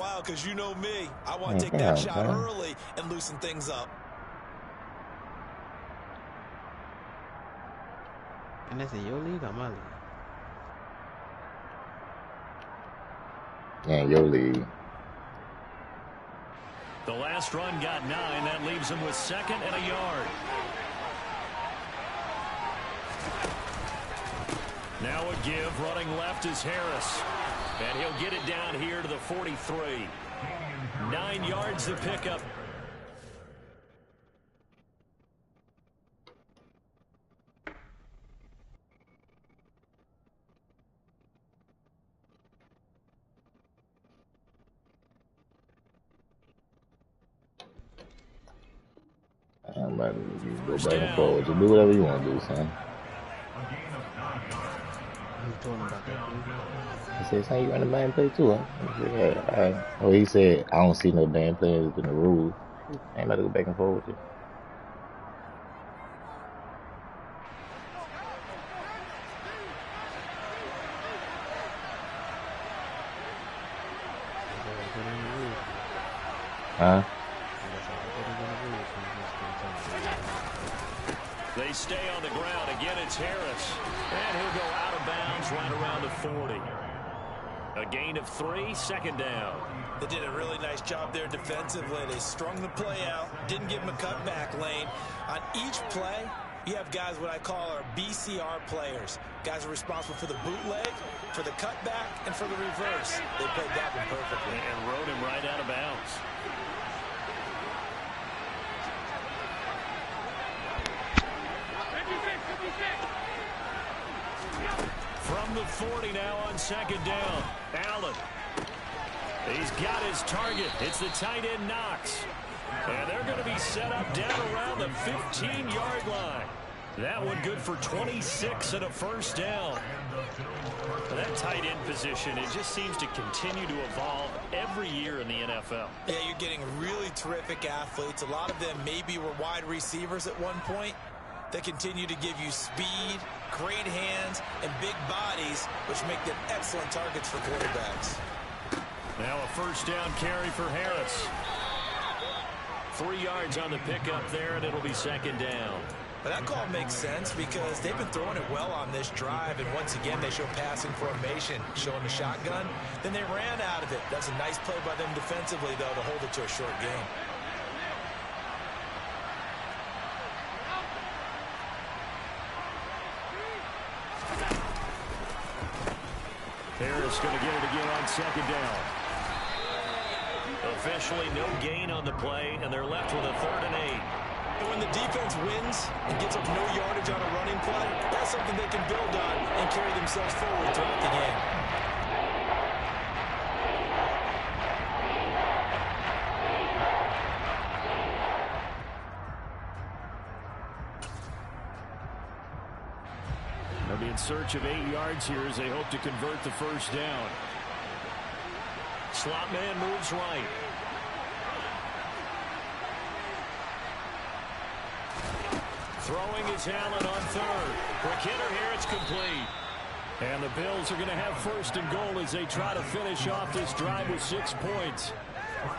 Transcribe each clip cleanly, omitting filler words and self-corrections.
while because you know me. I want to take that shot early and loosen things up. And that's in your league or my league? Yeah, in your league. The last run got 9. That leaves him with 2nd and a yard. Now a give. Running left is Harris. And he'll get it down here to the 43. 9 yards to pick up. I'm about to go back and forward. Just do whatever you want to do, son. He said, son, you run the Madden play too, huh? I said, yeah, all right. Oh, he said, I don't see no damn players in the rules. I ain't about to go back and forth with you. Huh? They stay on the ground. Again, it's Harris. And he'll go out of bounds right around the 40. A gain of 3, 2nd down. They did a really nice job there defensively. They strung the play out, didn't give him a cutback lane. On each play, you have guys what I call our BCR players. Guys are responsible for the bootleg, for the cutback, and for the reverse. They played that one perfectly. And rode him right out of bounds. From the 40 now on 2nd down. Allen. He's got his target. It's the tight end Knox. And they're going to be set up down around the 15-yard line. That one good for 26 and a 1st down. That tight end position, it just seems to continue to evolve every year in the NFL. Yeah, you're getting really terrific athletes. A lot of them maybe were wide receivers at one point. They continue to give you speed, great hands, and big bodies, which make them excellent targets for quarterbacks. Now a 1st down carry for Harris. 3 yards on the pickup there, and it'll be 2nd down. But that call makes sense because they've been throwing it well on this drive, and once again they show passing formation, showing the shotgun. Then they ran out of it. That's a nice play by them defensively, though, to hold it to a short game. Harris going to get it again on 2nd down. Officially no gain on the play, and they're left with a 3rd and 8. And when the defense wins and gets up no yardage on a running play, that's something they can build on and carry themselves forward throughout the game. They'll be in search of 8 yards here as they hope to convert the 1st down. Slot man moves right. Throwing is Allen on 3rd. Quick hitter here, it's complete. And the Bills are going to have 1st and goal as they try to finish off this drive with 6 points.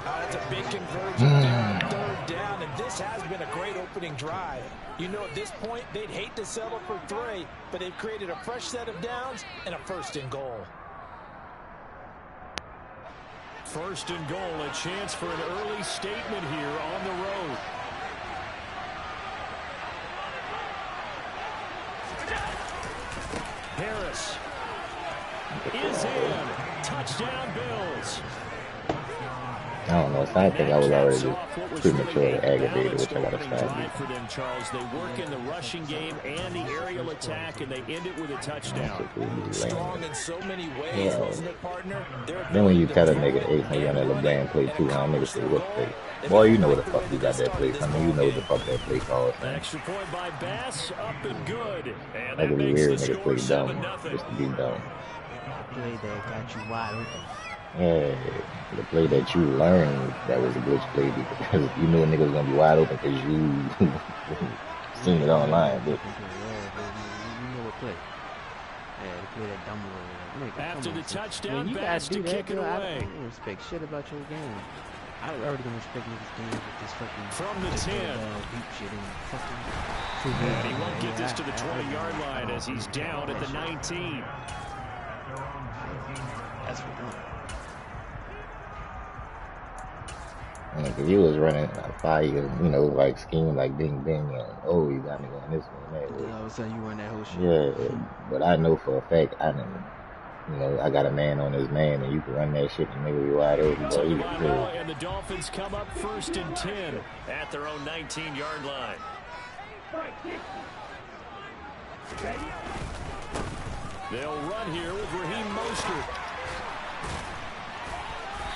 That's a big conversion there on 3rd down, and this has been a great opening drive. You know, at this point, they'd hate to settle for 3, but they've created a fresh set of downs and a 1st and goal. 1st and goal, a chance for an early statement here on the road. Harris is in. Touchdown, Bills. I don't know. So I think I was already prematurely aggravated, which I got to stop. For them, Charles, they work in the rushing game and the aerial attack, and they end it with a touchdown. Strong in so many ways, wasn't it, partner? Then when you tell a nigga, hey, you on that little damn play too, huh? Nigga say, what play? Boy, you know what the fuck you got that play. I mean, you know what the fuck that play called. Extra point by Bass, up and good. And that makes the nigga play score dumb, 7-0. just to be dumb. Play that got you wide open. Yeah, the play that you learned, that was a glitch play because you knew a nigga was going to be wide open because you seen it online. But You know what play. Yeah, to play that dumb role. Like, nigga, After the touchdown, you Bass gotta to do that, kick it bro. I away. don't respect shit about your game. I already don't respect niggas games with this fucking From the 10. Deep shit and fucking. And he won't get this to the 20-yard line as he's down at the 19. That's for them. Like if you was running a fire, you know, like scheme like Bing Bing and oh you got me going this way and that Then way. all of a sudden you run that whole shit. Yeah, but I know for a fact I done, you know, I got a man on his man and you can run that shit and nigga be wide open. Boy, you can do it. And the Dolphins come up 1st and 10 at their own 19-yard line. They'll run here with Raheem Mostert.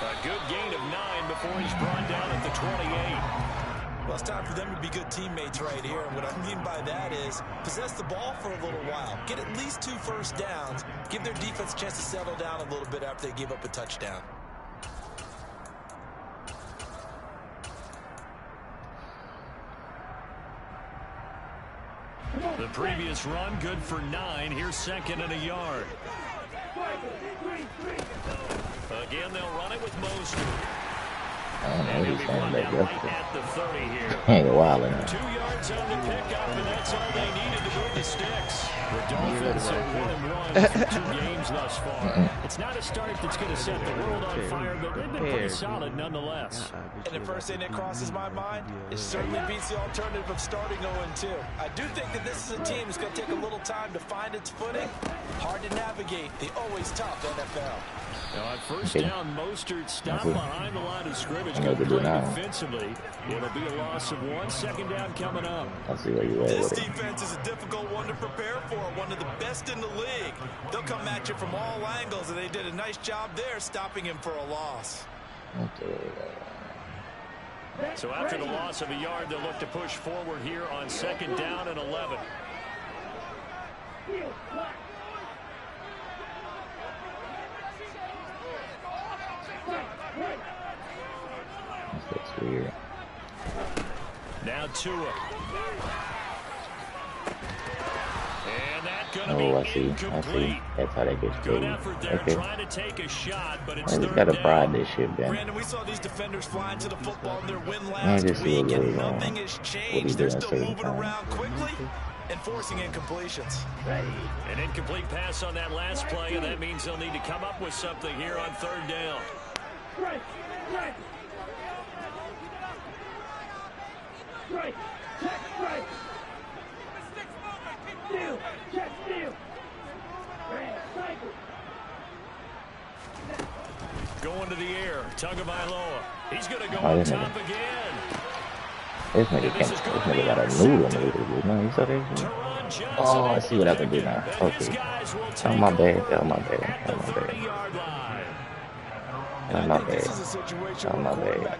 A good gain of 9 before he's brought down at the 28. Well, it's time for them to be good teammates right here. And what I mean by that is possess the ball for a little while. Get at least 2 first downs. Give their defense a chance to settle down a little bit after they give up a touchdown. The previous run, good for 9. Here's 2nd and a yard. Again, they'll run it with Mostert. I don't know And what he'll he's be saying brought back down right yesterday. at the 30 here. Ain't a while in 2 yards on the pickup, and that's all they needed to move the sticks. The Dolphins are 1-1 through 2 games thus far. It's not a start that's going to set the world on fire, but they've been pretty solid nonetheless. And the first thing that crosses my mind is certainly beats the alternative of starting 0-2. I do think that this is a team that's going to take a little time to find its footing. Hard to navigate the always tough NFL. Now on first down, Mostert stopped behind the line of scrimmage. I know Good what to do play now. defensively. It'll be a loss of 1. 2nd down coming up. I see where you at This with it. defense is a difficult one to prepare for, one of the best in the league. They'll come at you from all angles, and they did a nice job there stopping him for a loss. So after the loss of a yard, they'll look to push forward here on 2nd down and 11. That's weird. Now Tua. And that's going to Oh, I be see. I incomplete. see. That's how that gets Good played. effort there, Okay. trying to take a shot, but it's I just 3rd gotta down. pride this shit, Ben. Brandon, we saw these defenders flying to the football in their win me last just see week, what and goes on. nothing has What changed. he They're doing still certain moving times. around quickly and forcing incompletions. An incomplete pass on that last play, and that means they'll need to come up with something here on 3rd down. Going to the air, Tagovailoa. He's going to go on top again. This nigga got a noodle in the no, you saw that shit? Oh, I see what I can do now. Okay. Oh, my bad. Oh, my bad. Oh, my bad. Oh, my bad. Oh, my bad.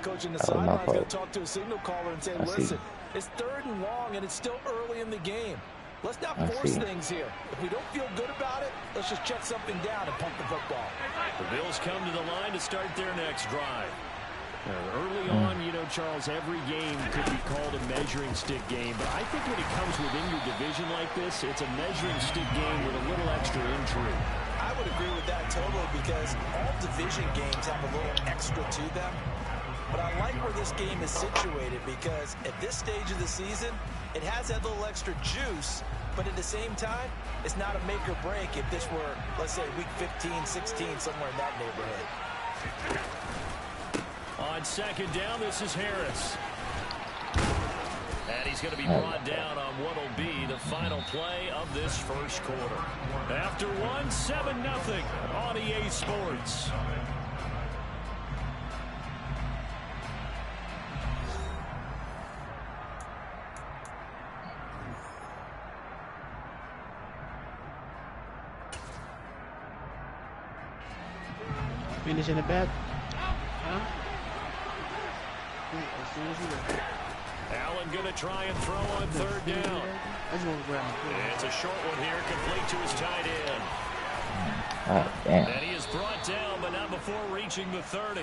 Oh, my fault. Talk to a signal caller and say, I see. listen, it's 3rd and long, and it's still early in the game. Let's not I force see. things here. If we don't feel good about it, let's just check something down and pump the football. The Bills come to the line to start their next drive. Early on, you know, Charles, every game could be called a measuring stick game, but I think when it comes within your division like this, it's a measuring stick game with a little extra intrigue. I would agree with that totally because all division games have a little extra to them. But I like where this game is situated because at this stage of the season, it has that little extra juice, but at the same time, it's not a make or break if this were, let's say, week 15, 16, somewhere in that neighborhood. On 2nd down, this is Harris. And he's going to be brought down on what will be the final play of this first quarter. After 7-0 on EA Sports. Finish in the back. Huh? As soon as he goes. Allen going to try and throw on 3rd down. I just want to grab him. It's a short one here, complete to his tight end. Oh, damn. And he is brought down, but not before reaching the 30.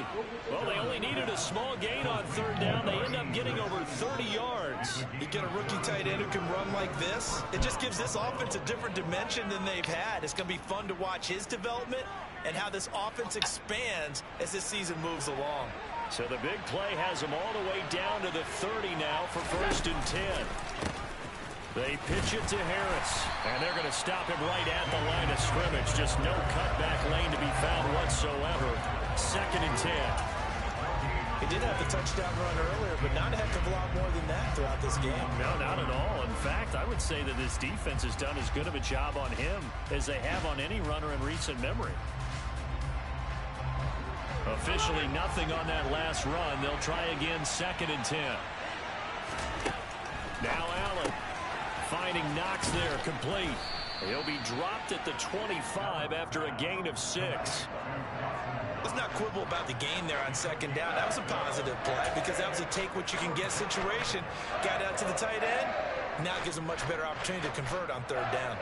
Well, they only needed a small gain on third down. They end up getting over 30 yards. You get a rookie tight end who can run like this. It just gives this offense a different dimension than they've had. It's going to be fun to watch his development and how this offense expands as this season moves along. So the big play has them all the way down to the 30 now for 1st and 10. They pitch it to Harris, and they're going to stop him right at the line of scrimmage. Just no cutback lane to be found whatsoever. 2nd and 10. He did have the touchdown run earlier, but not a heck of a lot more than that throughout this game. No, not at all. In fact, I would say that this defense has done as good of a job on him as they have on any runner in recent memory. Officially nothing on that last run. They'll try again, 2nd and 10. Now Allen finding Knox there, complete. He'll be dropped at the 25 after a gain of 6. Let's not quibble about the gain there on 2nd down. That was a positive play because that was a take-what-you-can-get situation. Got out to the tight end. Now it gives a much better opportunity to convert on 3rd down.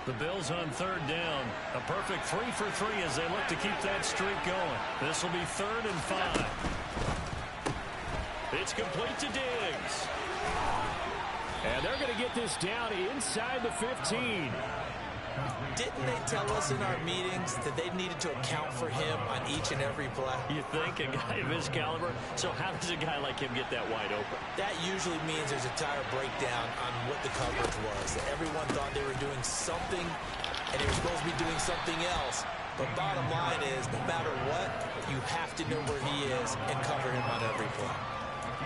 The Bills on 3rd down. A perfect 3 for 3 as they look to keep that streak going. This will be 3rd and 5. It's complete to Diggs. And they're going to get this down inside the 15. Didn't they tell us in our meetings that they needed to account for him on each and every play? You think? A guy of his caliber? So how does a guy like him get that wide open? That usually means there's a tire breakdown on what the coverage was. That everyone thought they were doing something, and they were supposed to be doing something else. But bottom line is, no matter what, you have to know where he is and cover him on every play.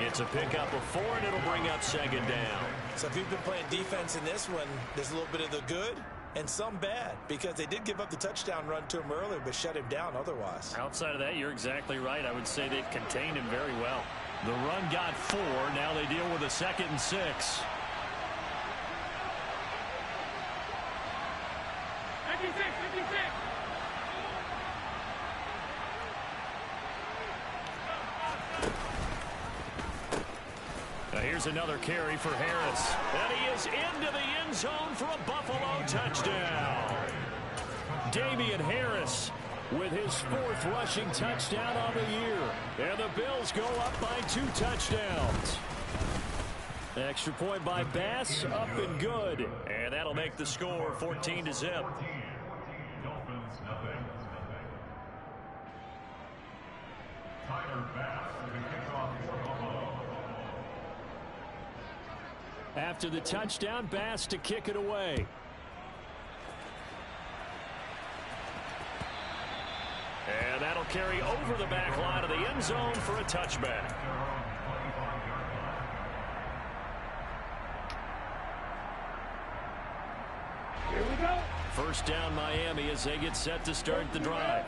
It's a pickup of 4, and it'll bring up 2nd down. So if you've been playing defense in this one, there's a little bit of the good and some bad, because they did give up the touchdown run to him earlier, but shut him down otherwise. Outside of that, you're exactly right. I would say they've contained him very well. The run got 4. Now they deal with a 2nd and 6. 56. Now here's another carry for Harris. And he is into the end zone for a Buffalo touchdown. Damian Harris with his 4th rushing touchdown on the year. And the Bills go up by 2 touchdowns. Extra point by Bass, up and good. And that'll make the score 14-0. After the touchdown, Bass to kick it away. And that'll carry over the back line of the end zone for a touchback. Here we go. 1st down Miami as they get set to start the drive.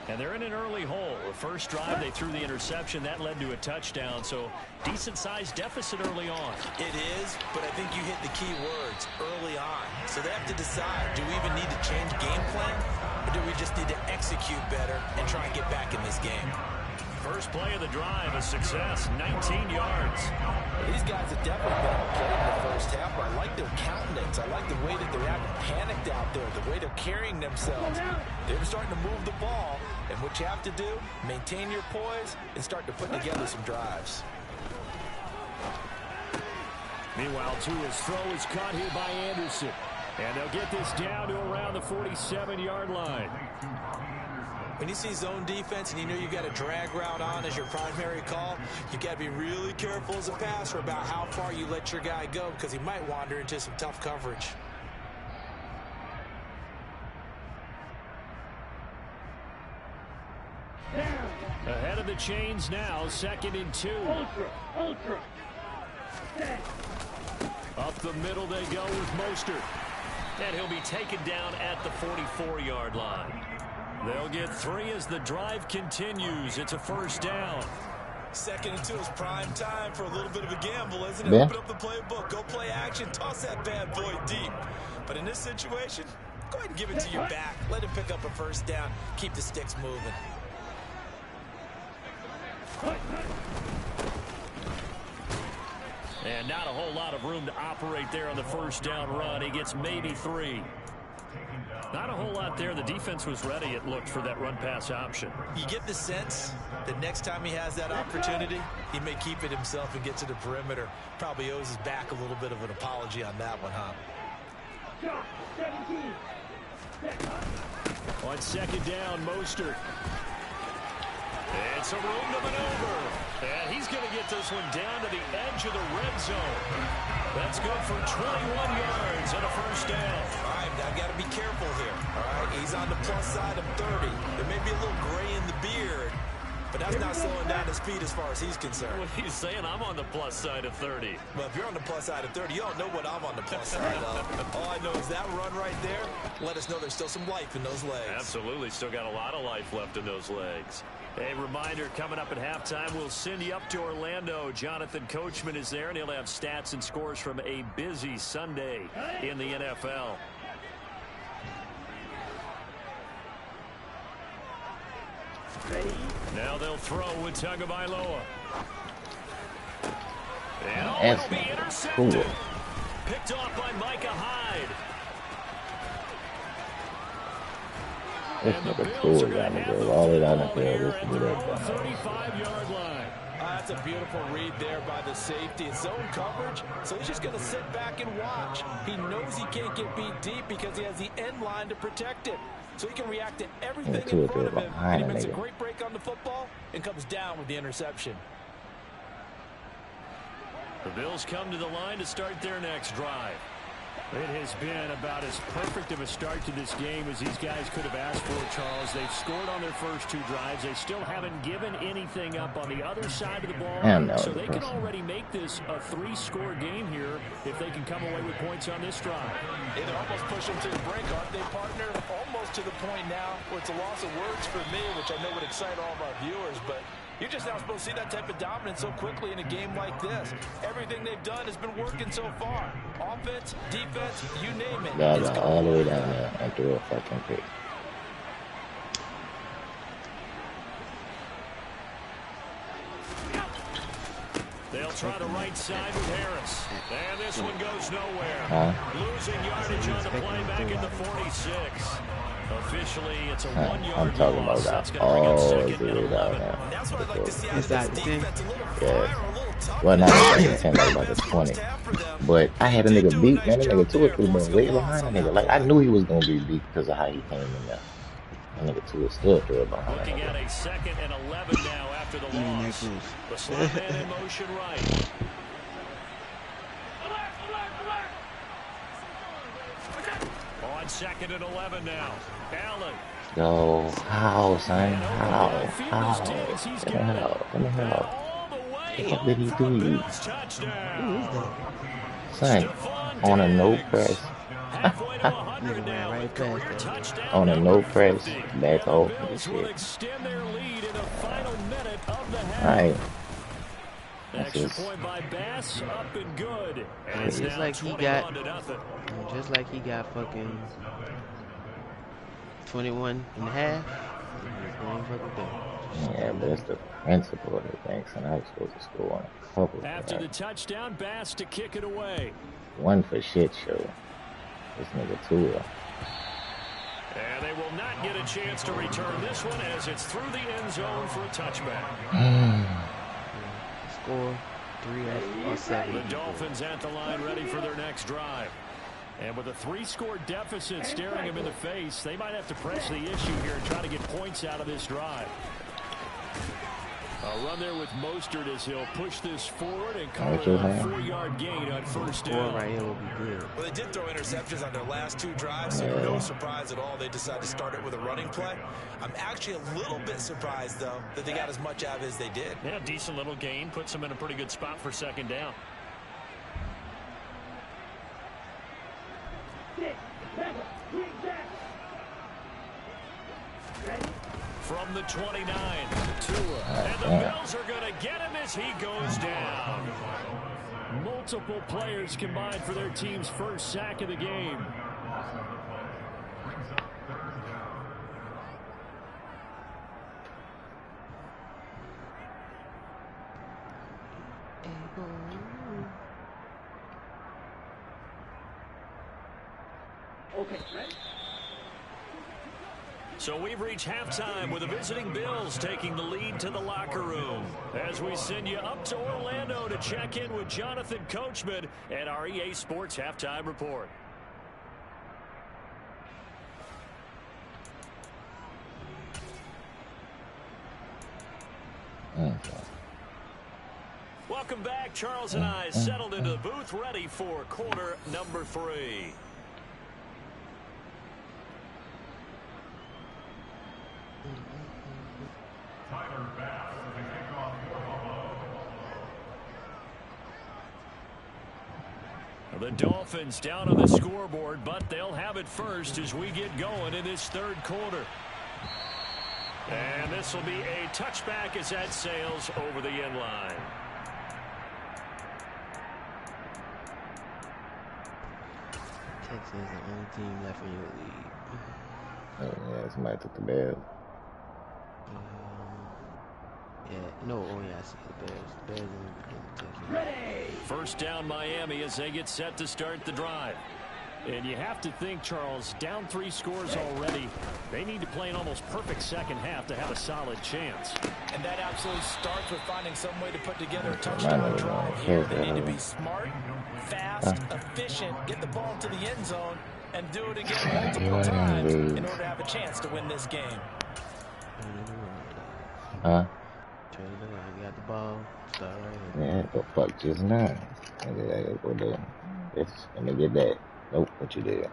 And they're in an early hole. The first drive, they threw the interception. That led to a touchdown, so decent-sized deficit early on. It is, but I think you hit the key words early on. So they have to decide, do we even need to change game plan, or do we just need to execute better and try and get back in this game? First play of the drive, a success, 19 yards. These guys have definitely been outplayed in the first half, but I like their countenance. I like the way that they're acting panicked out there, the way they're carrying themselves. They're starting to move the ball, and what you have to do, maintain your poise and start to put together some drives. Meanwhile, Tua's throw is caught here by Anderson. And they'll get this down to around the 47-yard line. When you see zone defense and you know you've got a drag route on as your primary call, you've got to be really careful as a passer about how far you let your guy go, because he might wander into some tough coverage. Ahead of the chains now, 2nd and 2. Ultra. Up the middle they go with Mostert. And he'll be taken down at the 44-yard line. They'll get 3 as the drive continues. It's a 1st down. 2nd and 2 is prime time for a little bit of a gamble, isn't it? Yeah. Open up the playbook, go play action, toss that bad boy deep. But in this situation, go ahead and give it to your back. Let him pick up a 1st down. Keep the sticks moving. And not a whole lot of room to operate there on the first down run. He gets maybe 3. Not a whole lot there. The defense was ready, it looked, for that run-pass option. You get the sense that next time he has that opportunity, he may keep it himself and get to the perimeter. Probably owes his back a little bit of an apology on that one, huh? On second down, Mostert. It's a room to maneuver. And he's going to get this one down to the edge of the red zone. That's good for 21 yards and a first down. All right, now got to be careful here. All right, he's on the plus side of 30. There may be a little gray in the beard, but that's not slowing down his speed as far as he's concerned. What he's saying, I'm on the plus side of 30. Well, if you're on the plus side of 30, you don't know what I'm on the plus side of. All I know is that run right there let us know there's still some life in those legs. Absolutely, still got a lot of life left in those legs. A reminder, coming up at halftime, we'll send you up to Orlando. Jonathan Coachman is there, and he'll have stats and scores from a busy Sunday in the NFL. Now they'll throw with Tagovailoa. And it'll be intercepted. Cool. Picked off by Micah Hyde. This nigga cool down the field. All the way down the field. This nigga down 35-yard line. That's a beautiful read there by the safety. It's zone coverage, so he's just going to sit back and watch. He knows he can't get beat deep because he has the end line to protect it. So he can react to everything in front of him. And he makes a great break on the football and comes down with the interception. The Bills come to the line to start their next drive. It has been about as perfect of a start to this game as these guys could have asked for, Charles. They've scored on their first 2 drives. They still haven't given anything up on the other side of the ball. So they can already make this a 3-score game here if they can come away with points on this drive. They're almost pushing to the break, aren't they, partner? Almost to the point now where it's a loss of words for me, which I know would excite all of our viewers, but you're just not supposed to see that type of dominance so quickly in a game like this. Everything they've done has been working so far. Offense, defense, you name it. Got all the way down there and threw a fucking pick. They'll try the right side with Harris. And this one goes nowhere. Losing yardage on the play back at the 46. Officially, it's a 1-yard loss. That's going to bring up second and 11. That's what I'd like to see out of Inside this the 10. defense. A little Yeah. fire, a little tough. Well, not the 10, like about the 20. But I had a nigga beat, man. That nigga 2 or 3 more way behind the nigga. Like, I knew he was going to be beat because of how he came in there. That nigga 2 is still 3 behind. Looking at a 2nd and 11 now after the loss. The slot man in motion right. On 2nd and 11 now. Allen. Yo, how, son? How? What the hell? What did he do? Son, on a no press. On a no press, back off and shit. Alright. Extra point by Bass, up and good. And it's just now like he 21 got, to nothing. just like he got fucking 21 and a half. Yeah, but it's the principle of the thing, son. I was supposed to score on a couple. After the touchdown, Bass to kick it away. 1 for shit show. This nigga 2. And they will not get a chance to return this one as it's through the end zone for a touchback. Score 3 or 7. The Dolphins at the line ready for their next drive. And with a 3-score deficit staring them in the face, they might have to press the issue here and try to get points out of this drive. A run there with Mostert as he'll push this forward and cover a 4-yard gain on first down. Right here will be good. Well, they did throw interceptions on their last 2 drives, so no surprise at all they decided to start it with a running play. I'm actually a little bit surprised, though, that they got as much out of it as they did. Yeah, decent little gain. Puts them in a pretty good spot for second down. From the 29, Tua. And the Bills are going to get him as he goes down. Multiple players combined for their team's first sack of the game. Okay, ready? So we've reached halftime with the visiting Bills taking the lead to the locker room. As we send you up to Orlando to check in with Jonathan Coachman and our EA Sports Halftime Report. Welcome back. Charles and I settled into the booth ready for quarter number 3. The Dolphins down on the scoreboard, but they'll have it first as we get going in this third quarter. And this will be a touchback as that sails over the end line. Texas is the only team left in your league. Oh, yeah, somebody took the Bears. Yeah, no, oh yeah, I see the Bears. The Bears and Texas. Ready! First down Miami as they get set to start the drive. And you have to think, Charles, down 3 scores already. They need to play an almost perfect second half to have a solid chance. And that absolutely starts with finding some way to put together a touchdown drive here. They need to be smart, fast, efficient, get the ball into the end zone, and do it again multiple times in order to have a chance to win this game. Huh? Trade it around. We got the ball. Start right here. Yeah, but fuck just now. Nigga, go there. Let me get that. Nope, what you did?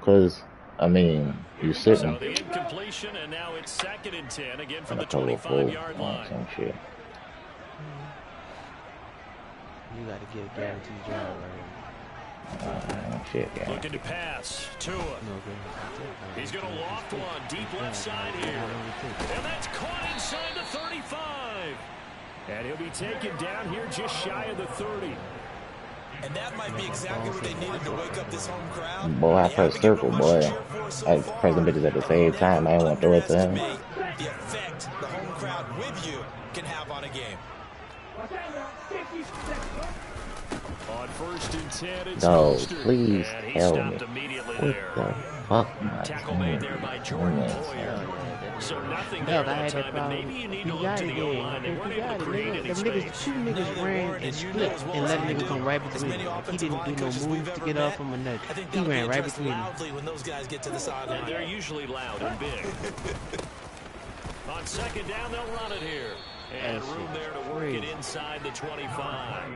Cause I mean, you sitting. So the incompletion, and now it's 2nd and 10 again from the total 25-yard line. Some shit. You got to get a guaranteed drive right here. Shit, yeah. Looking to pass. Tua. No good. He's going to loft one deep left side here. And that's caught inside the 35. And he'll be taken down here just shy of the 30. And that might be exactly what they needed to wake up this home crowd. Boy, I pressed circle, boy. I pressed them bitches at the same time. I didn't want to throw it to him. The effect the home crowd with you can have on a game. On 1st and 10, it's No, Mostert. please And he tell stopped me. immediately What there. the fuck, my Tackle made there by Jordan Poyer. So nothing there that time, and maybe you need to look to the O-line. They weren't able to create any space. Two niggas ran and split and let a nigga come right between them. He didn't do no moves to get off him or nothing. He ran right between them. When those guys get to the sideline. And they're usually loud and big. On 2nd down, they'll run it here. And room there to work it inside the 25.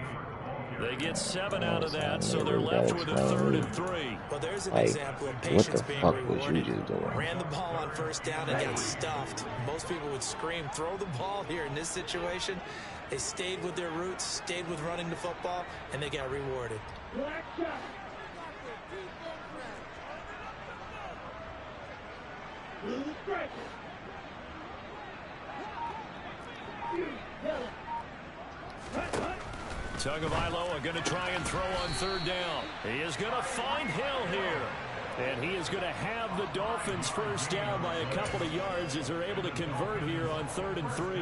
They get 7 out of that, so they're left with a 3rd and 3. Well, there's an Like, example of what patience the being fuck was you rewarded. just doing? Ran the ball on 1st down and got stuffed. Most people would scream, throw the ball here. In this situation, they stayed with their roots, stayed with running the football, and they got rewarded. Black shot. Blue striker. Yellow. Tagovailoa going to try and throw on 3rd down. He is going to find Hill here. And he is going to have the Dolphins 1st down by a couple of yards as they're able to convert here on 3rd and 3.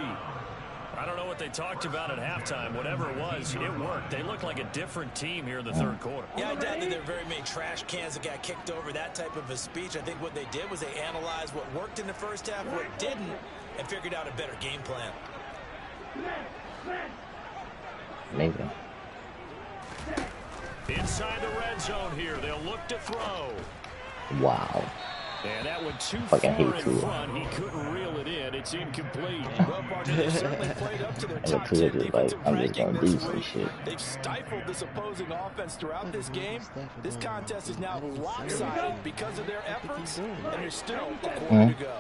I don't know what they talked about at halftime. Whatever it was, it worked. They look like a different team here in the 3rd quarter. Yeah, I doubt that there are very many trash cans that got kicked over, that type of a speech. I think what they did was they analyzed what worked in the 1st half, what didn't, and figured out a better game plan. Maybe. Inside the red zone here, they'll look to throw. Wow. And that one too Fucking far hate in Tua. front. He couldn't reel it in. It's incomplete. Well, partner, they've certainly played up to their And top Tua 10 just like, defensive I'm just ranking gonna do this some week. shit. They've stifled this opposing offense throughout this game. This contest is now lopsided because of their efforts, and there's still a quarter to go.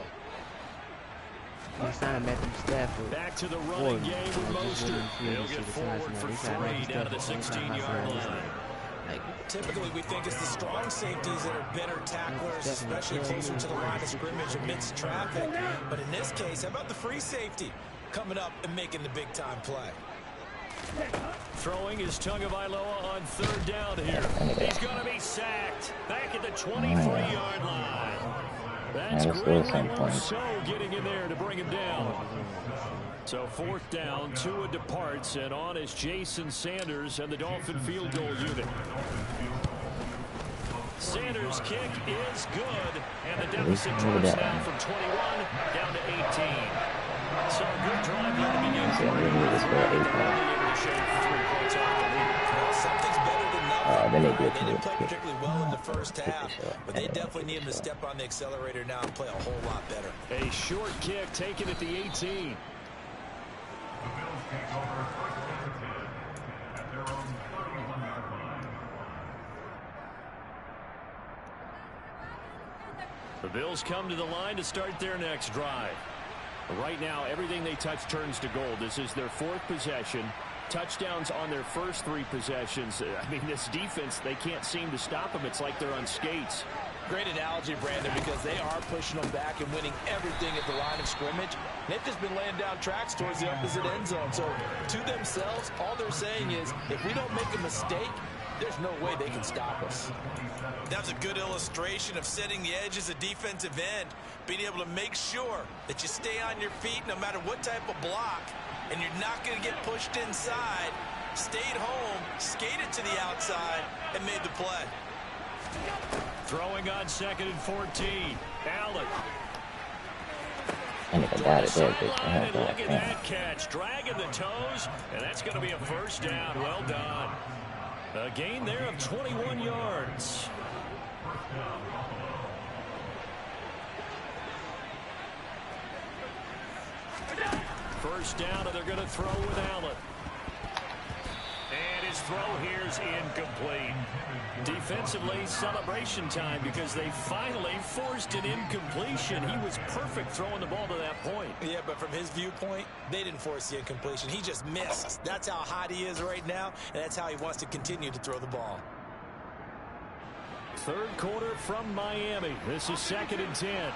He signed Matthew Stafford. Back to the running game with Mostert. He'll get forward for 3 down to the 16-yard line. Typically, we think it's the strong safeties that are better tacklers, especially closer to the line of scrimmage amidst traffic. But in this case, how about the free safety coming up and making the big-time play? Throwing is Tagovailoa on 3rd down here. He's going to be sacked. Back at the 23-yard line. That's Gregory Rousseau getting in there to bring him down. So 4th down, Tua departs, and on is Jason Sanders and the Dolphin field goal unit. Sanders First kick is good, and the deficit drops now from 21 down to 18. So a good drive there to begin. Something's better than nothing. Then they They didn't play particularly well in the first half, but they definitely need him to step on the accelerator now and play a whole lot better. A short kick taken at the 18. The Bills come to the line to start their next drive. Right now, everything they touch turns to gold. This is their 4th possession. Touchdowns on their first 3 possessions. I mean, this defense, they can't seem to stop them. It's like they're on skates. Great analogy, Brandon, because they are pushing them back and winning everything at the line of scrimmage. They've just been laying down tracks towards the opposite end zone. So to themselves, all they're saying is, if we don't make a mistake, there's no way they can stop us. That was a good illustration of setting the edge as a defensive end, being able to make sure that you stay on your feet no matter what type of block, and you're not going to get pushed inside. Stayed home, skated to the outside, and made the play. Throwing on 2nd and 14. Allen. And look at that catch, dragging the toes, and that's going to be a first down. Well done. A gain there of 21 yards. First down, and they're going to throw with Allen. And his throw here is incomplete. Defensively, celebration time because they finally forced an incompletion. He was perfect throwing the ball to that point. Yeah, but from his viewpoint, they didn't force the incompletion. He just missed. That's how hot he is right now, and that's how he wants to continue to throw the ball. 3rd quarter from Miami. This is 2nd and 10.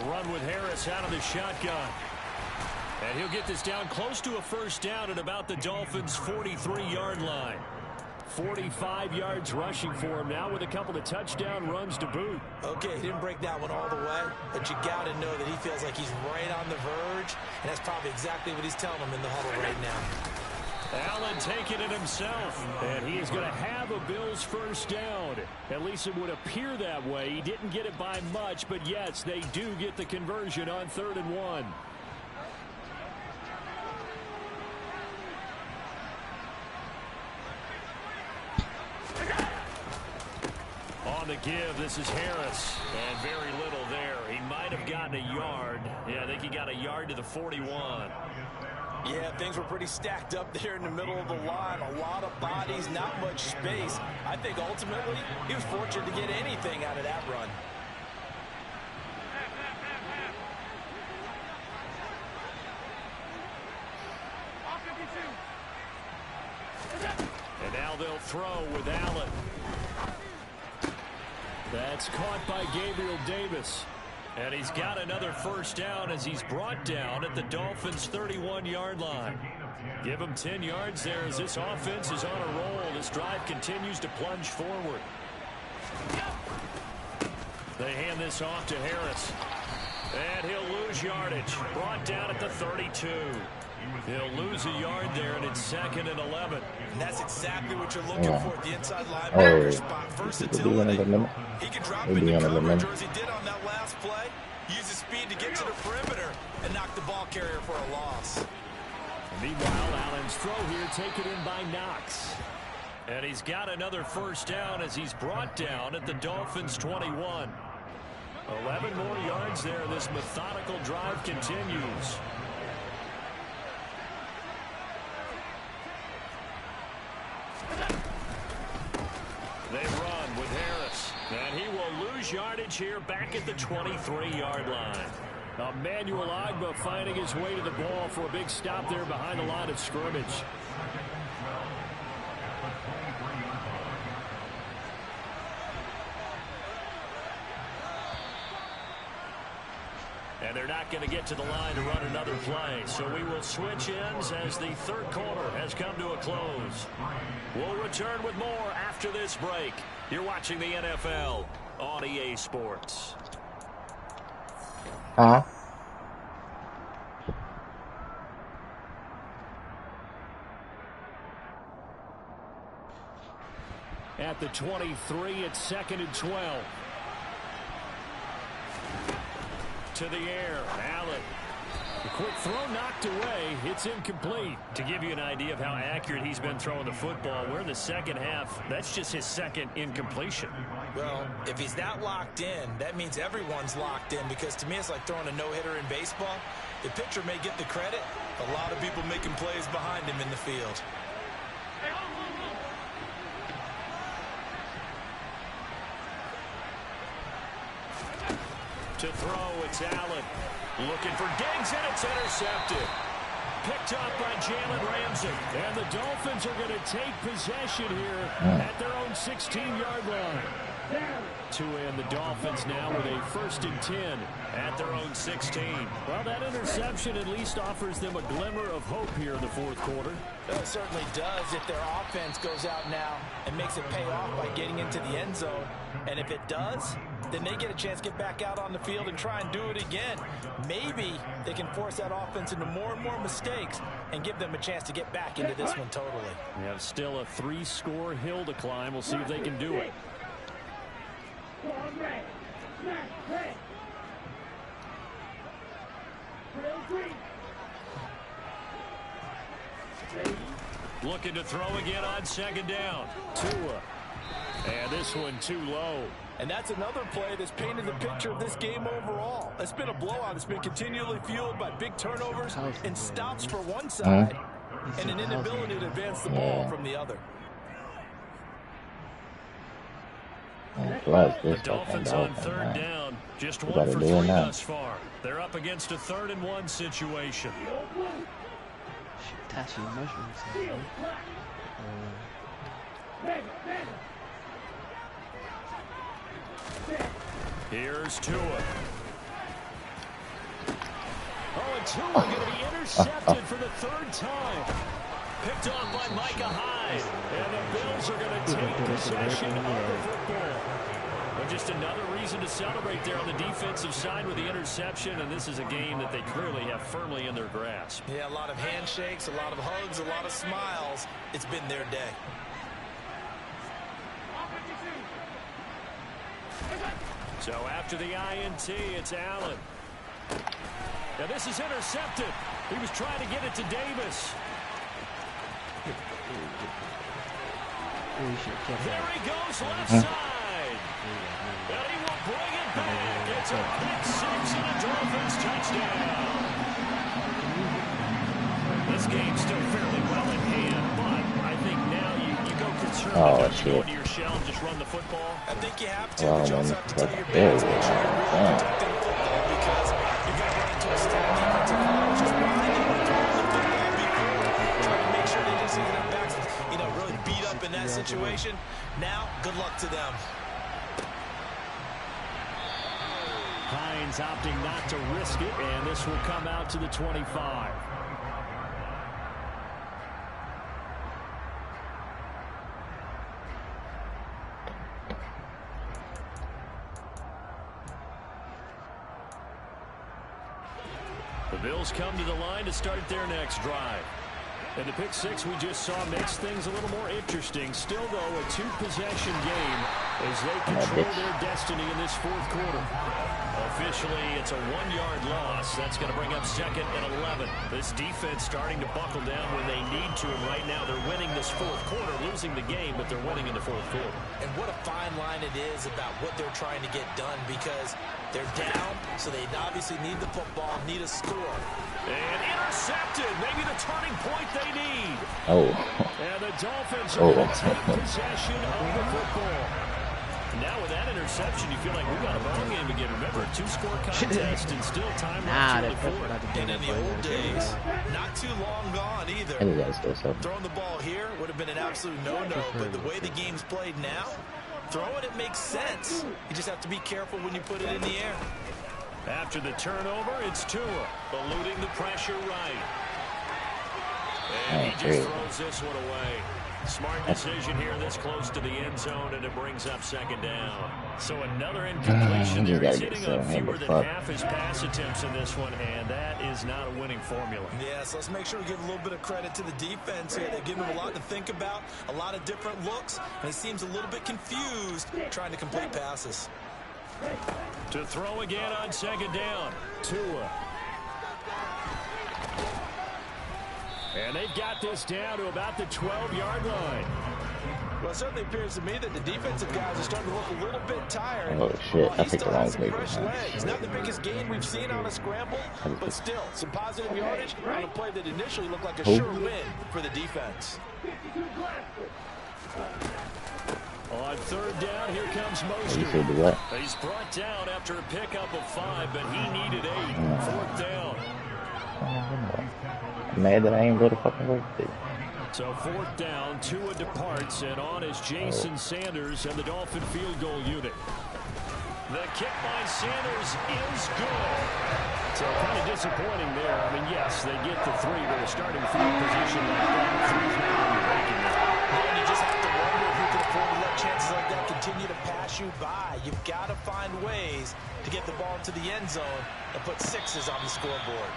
Run with Harris out of the shotgun. And he'll get this down close to a first down at about the Dolphins' 43-yard line. 45 yards rushing for him now with a couple of touchdown runs to boot. Okay, he didn't break that one all the way, but you got to know that he feels like he's right on the verge, and that's probably exactly what he's telling him in the huddle right now. Allen taking it himself, and he is going to have a Bills first down. At least it would appear that way. He didn't get it by much, but yes, they do get the conversion on 3rd and 1. On the give, this is Harris, and very little there. He might have gotten a yard. Yeah, I think he got a yard to the 41. Yeah, things were pretty stacked up there in the middle of the line. A lot of bodies, not much space. I think ultimately he was fortunate to get anything out of that run. And now they'll throw with Allen. That's caught by Gabriel Davis. And he's got another first down as he's brought down at the Dolphins' 31-yard line. Give him 10 yards there as this offense is on a roll. This drive continues to plunge forward. They hand this off to Harris. And he'll lose yardage. Brought down at the 32. He'll lose a yard there, and it's 2nd and 11. And that's exactly what you're looking for at the inside linebacker spot. Versatility. He can drop into coverage, or as he did on that last play, use his speed to get to the perimeter and knock the ball carrier for a loss. Meanwhile, Allen's throw here taken in by Knox. And he's got another first down as he's brought down at the Dolphins' 21. 11 more yards there. This methodical drive continues. They run with Harris. And he will lose yardage here back at the 23-yard line. Emmanuel Ogbah finding his way to the ball for a big stop there behind the line of scrimmage. And they're not going to get to the line to run another play. So we will switch ends as the 3rd quarter has come to a close. We'll return with more after this break. You're watching the NFL on EA Sports. at the 23. It's 2nd and 12. To the air, Allen. The quick throw knocked away. It's incomplete. To give you an idea of how accurate he's been throwing the football, we're in the second half. That's just his second incompletion. Well, if he's that locked in, that means everyone's locked in, because to me it's like throwing a no-hitter in baseball. The pitcher may get the credit, a lot of people making plays behind him in the field. To throw, it's Allen. Looking for Diggs, and it's intercepted. Picked up by Jalen Ramsey. And the Dolphins are going to take possession here at their own 16-yard line. To end the Dolphins now with a 1st and 10 at their own 16. Well, that interception at least offers them a glimmer of hope here in the 4th quarter. Well, it certainly does if their offense goes out now and makes it pay off by getting into the end zone. And if it does, then they get a chance to get back out on the field and try and do it again. Maybe they can force that offense into more and more mistakes and give them a chance to get back into this one totally. We have still a 3-score hill to climb. We'll see if they can do it. Looking to throw again on 2nd down. Tua. And this one too low. And that's another play that's painted the picture of this game overall. It's been a blowout. It's been continually fueled by big turnovers and stops for one side and an inability to advance the ball from the other. The Dolphins on 3rd down. Just 1 for 3 thus far. They're up against a 3rd and 1 situation. Here's Tua. Oh, and Tua going to be intercepted for the 3rd time. Picked off by Micah Hyde. And the Bills are going to take possession of the football. But just another reason to celebrate there on the defensive side with the interception. And this is a game that they clearly have firmly in their grasp. Yeah, a lot of handshakes, a lot of hugs, a lot of smiles. It's been their day. So after the INT, it's Allen. Now this is intercepted. He was trying to get it to Davis. There he goes, left side. And he will bring it back. It's a pick 6 and a Dolphins touchdown. This game's still fairly well in hand, but I think now you go conservative. You go into your shell and just run the football. I think you have to, but you also have to tell your backs that you're really protecting the football, because you're going to run into a stacked defensive line just behind you. Throwing the football, be cool. Trying to make sure they just see their backs, really beat up in that situation. Now, good luck to them. Hines opting not to risk it, and this will come out to the 25. The Bills come to the line to start their next drive. And the pick 6 we just saw makes things a little more interesting. Still, though, a 2-possession game as they control their destiny in this 4th quarter. Officially, it's a 1-yard loss. That's going to bring up 2nd and 11. This defense starting to buckle down when they need to. And right now, they're winning this 4th quarter, losing the game, but they're winning in the 4th quarter. And what a fine line it is about what they're trying to get done, because they're down, so they obviously need the football, need a score. And intercepted. Maybe the turning point they need. Oh. And the Dolphins are going to take possession of the football. Now with that interception, you feel like we've got a ball game again. Remember, a 2-score contest and still time left in the 4th. And in the old days, not too long gone either. Throwing the ball here would have been an absolute no-no, but the way the game's played now, throwing it makes sense. You just have to be careful when you put it in the air. After the turnover, it's Tua, eluding the pressure right. And he just throws this one away. Smart decision here this close to the end zone, and it brings up second down. So another incompletion there. He's hitting on fewer than half his pass attempts in this one, and that is not a winning formula. Yeah, so let's make sure we give a little bit of credit to the defense here. They've given him a lot to think about, a lot of different looks, and he seems a little bit confused trying to complete passes. To throw again on second down, Tua. And they've got this down to about the 12-yard line. Well, it certainly appears to me that the defensive guys are starting to look a little bit tired. Oh shit, I picked the wrong play. It's not the biggest gain we've seen on a scramble, but still, some positive yardage on a play that initially looked like a sure win for the defense. On third down, here comes Mostert. He's brought down after a pickup of 5, but he needed 8. Fourth down. I'm mad that I ain't go to fucking work today. So fourth down, Tua departs, and on is Jason Sanders and the Dolphin field goal unit. The kick by Sanders is good. So kind of disappointing there. I mean, yes, they get the 3, but a starting field position like that, 3's not really breaking it. And you just have to wonder who can afford to let chances like that continue to pass you by. You've got to find ways to get the ball into the end zone and put 6s on the scoreboard.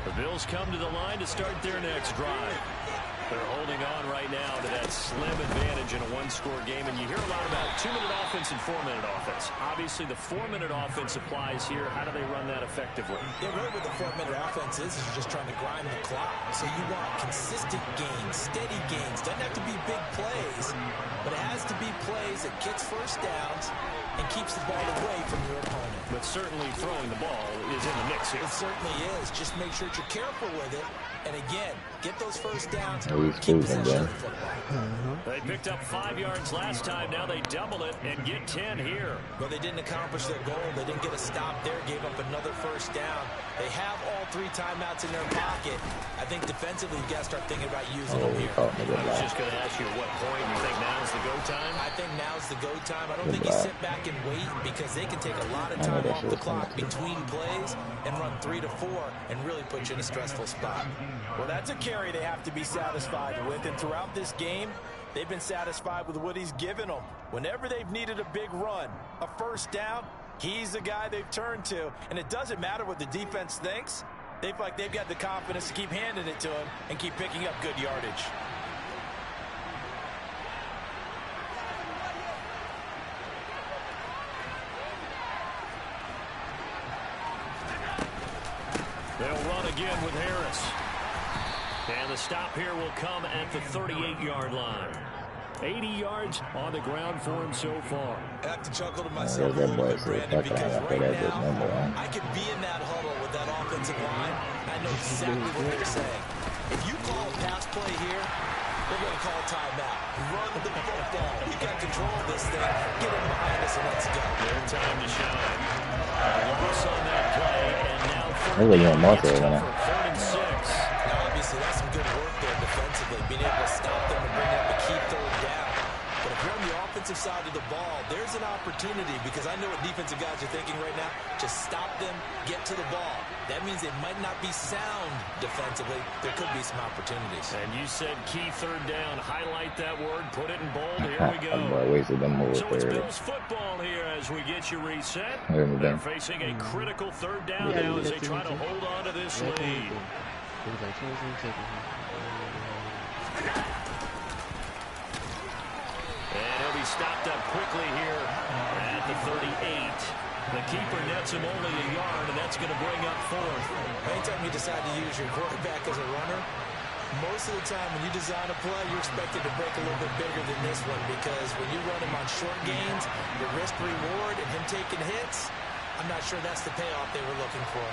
The Bills come to the line to start their next drive. They're holding on right now to that slim advantage in a one-score game, and you hear a lot about 2-minute offense and 4-minute offense. Obviously, the 4-minute offense applies here. How do they run that effectively? Yeah, really what the 4-minute offense is you're just trying to grind the clock. So you want consistent gains, steady gains. Doesn't have to be big plays, but it has to be plays that gets first downs and keeps the ball away from your opponent. But certainly throwing the ball is in the mix here. It certainly is. Just make sure that you're careful with it. And again, get those first downs. Keep possession of the football. They picked up 5 yards last time. Now they double it and get 10 here. Well, they didn't accomplish their goal. They didn't get a stop there. Gave up another first down. They have all 3 timeouts in their pocket. I think defensively, you've got to start thinking about using them here. I was just going to ask you at what point you think now's the go time? I think now's the go time. I don't think you sit back and wait because they can take a lot of time off the clock between plays and run 3 to 4 and really put you in a stressful spot. Well, that's a carry they have to be satisfied with, and throughout this game, they've been satisfied with what he's given them. Whenever they've needed a big run, a first down, he's the guy they've turned to, and it doesn't matter what the defense thinks. They feel like they've got the confidence to keep handing it to him and keep picking up good yardage. They'll run again with Harris. And the stop here will come at the 38-yard line. 80 yards on the ground for him so far. I have to chuckle to myself a little bit, Brandon, because right now I could be in that huddle with that offensive line. I know exactly what they're saying. If you call a pass play here, they're going to call timeout. Run the football. We got control of this thing. Get it behind us and let's go. Their time to shine. A loss on that play, and now third and 6. Now, obviously, that's some good work there defensively, being able to stop them and bring up a key third down. But if you're on the offensive side of the ball, there's an opportunity because I know what defensive guys are thinking right now. Just stop them, get to the ball. That means they might not be sound defensively. There could be some opportunities. And you said key third down. Highlight that word. Put it in bold. Here we go. So it's Bills football here as we get you reset. They're facing a critical third down now as they try to hold on to this lead. And he'll be stopped up quickly here at the 38. The keeper nets him only a yard, and that's going to bring up fourth. Anytime you decide to use your quarterback as a runner, most of the time when you design a play, you're expected to break a little bit bigger than this one because when you run him on short gains, your risk-reward and him taking hits, I'm not sure that's the payoff they were looking for.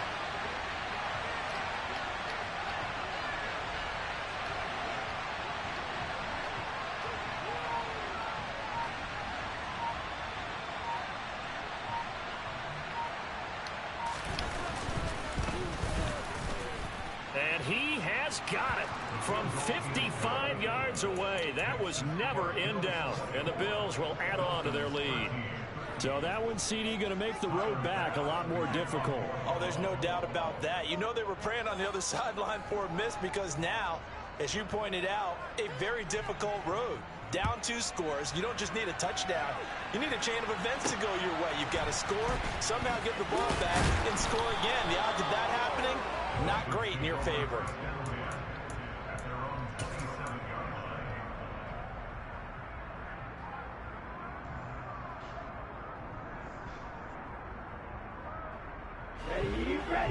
has got it from 55 yards away. That was never in doubt, and the Bills will add on to their lead. So that one, CD, going to make the road back a lot more difficult. Oh, there's no doubt about that. You know they were praying on the other sideline for a miss because now, as you pointed out, a very difficult road. Down 2 scores. You don't just need a touchdown. You need a chain of events to go your way. You've got to score, somehow get the ball back, and score again. The odds of that happening, not great in your favor.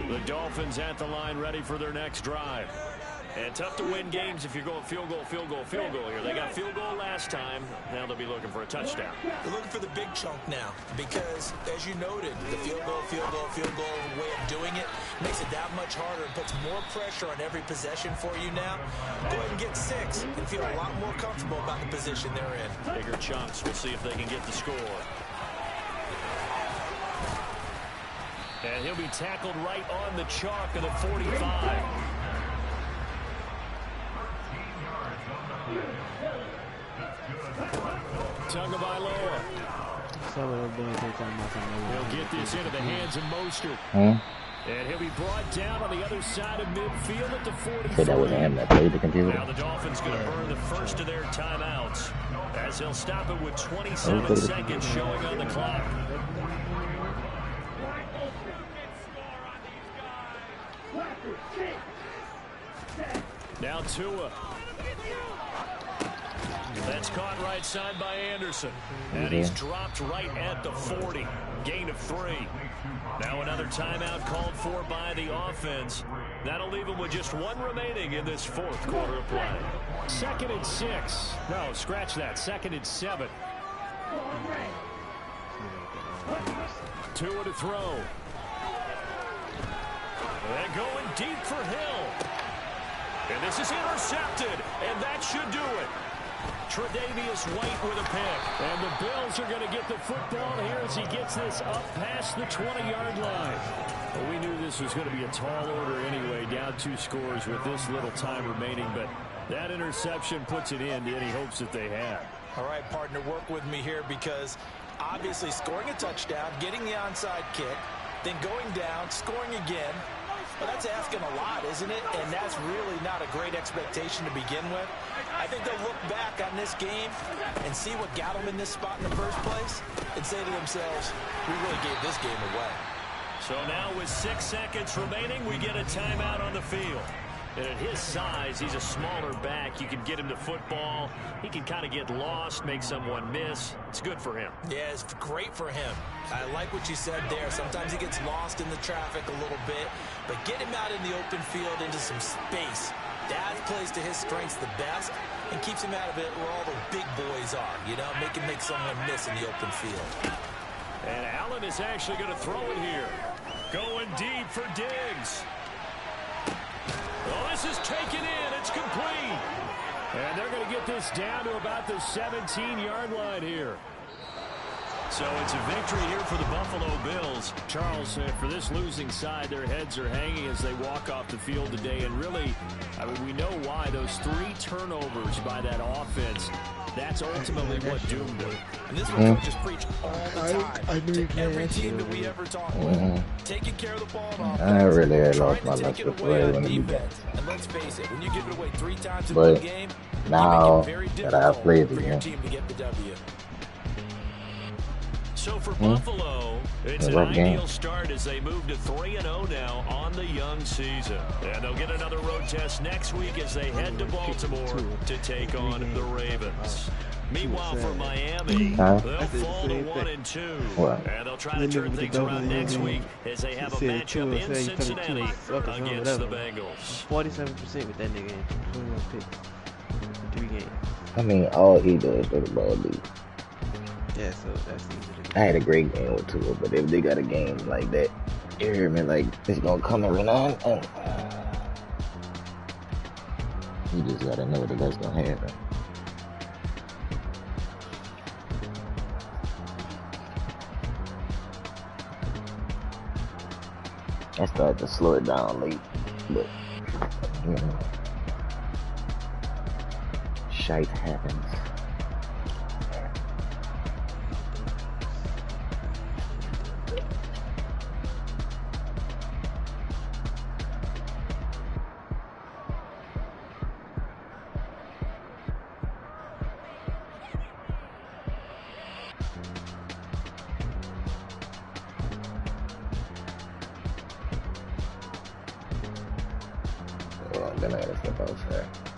The Dolphins at the line, ready for their next drive. And tough to win games if you're going field goal, field goal, field goal here. They got field goal last time. Now they'll be looking for a touchdown. They're looking for the big chunk now because, as you noted, the field goal, field goal, field goal way of doing it makes it that much harder and puts more pressure on every possession for you now. Go ahead and get 6 and feel a lot more comfortable about the position they're in. Bigger chunks. We'll see if they can get the score. And he'll be tackled right on the chalk of the 45. Tagovailoa. He'll get this into the hands of Mostert. And he'll be brought down on the other side of midfield at the 44. Said that was him that played the computer. Now the Dolphins going to burn the first of their timeouts as they'll stop it with 27 seconds showing on the clock. Now Tua. That's caught right side by Anderson. And he's dropped right at the 40. Gain of 3. Now another timeout called for by the offense. That'll leave them with just 1 remaining in this 4th quarter of play. 2nd and 6. No, scratch that. 2nd and 7. Tua to throw. And going deep for Hill. And this is intercepted. And that should do it. Tre'Davious White with a pick. And the Bills are going to get the football here as he gets this up past the 20-yard line. Well, we knew this was going to be a tall order anyway, down 2 scores with this little time remaining. But that interception puts it in to any hopes that they had. All right, partner, work with me here because obviously scoring a touchdown, getting the onside kick, then going down, scoring again. Well, that's asking a lot, isn't it? And that's really not a great expectation to begin with. I think they'll look back on this game and see what got them in this spot in the first place and say to themselves, we really gave this game away. So now with 6 seconds remaining, we get a timeout on the field. And at his size, he's a smaller back. You can get him to football. He can kind of get lost, make someone miss. It's good for him. Yeah, it's great for him. I like what you said there. Sometimes he gets lost in the traffic a little bit, but get him out in the open field into some space. That plays to his strengths the best and keeps him out of it where all the big boys are, you know, make someone miss in the open field. And Allen is actually going to throw it here. Going deep for Diggs. Well, this is taken in. It's complete. And they're going to get this down to about the 17-yard line here. So it's a victory here for the Buffalo Bills. Charles, for this losing side, their heads are hanging as they walk off the field today. And really, I mean, we know why. Those 3 turnovers by that offense, that's ultimately what doomed them. And this one coaches preach all the time to every team that we ever talk with. Taking care of the ball on offense. I really had lost my luck before when you got. And let's face it, when you give it away 3 times in But one game, now you make it very that I've played difficult the for your game. team to get the W. So for Buffalo, it's an ideal start as they move to 3-0 now on the young season. And they'll get another road test next week as they head to Baltimore to take on the Ravens. Meanwhile, for Miami, they'll fall to 1-2. And they'll try to turn things around next week as they have a matchup in Cincinnati against the Bengals. 47% with that nigga in 21 picks. 3 games. I mean, all he does is throw the ball deep. Yeah, so that's easy. I had a great game with Tua, but if they got a game like that, you hear me, like, it's gonna come every now and you just gotta know that that's gonna happen. I started to slow it down late, but, you know. shite happens. Well, then I gotta step outside.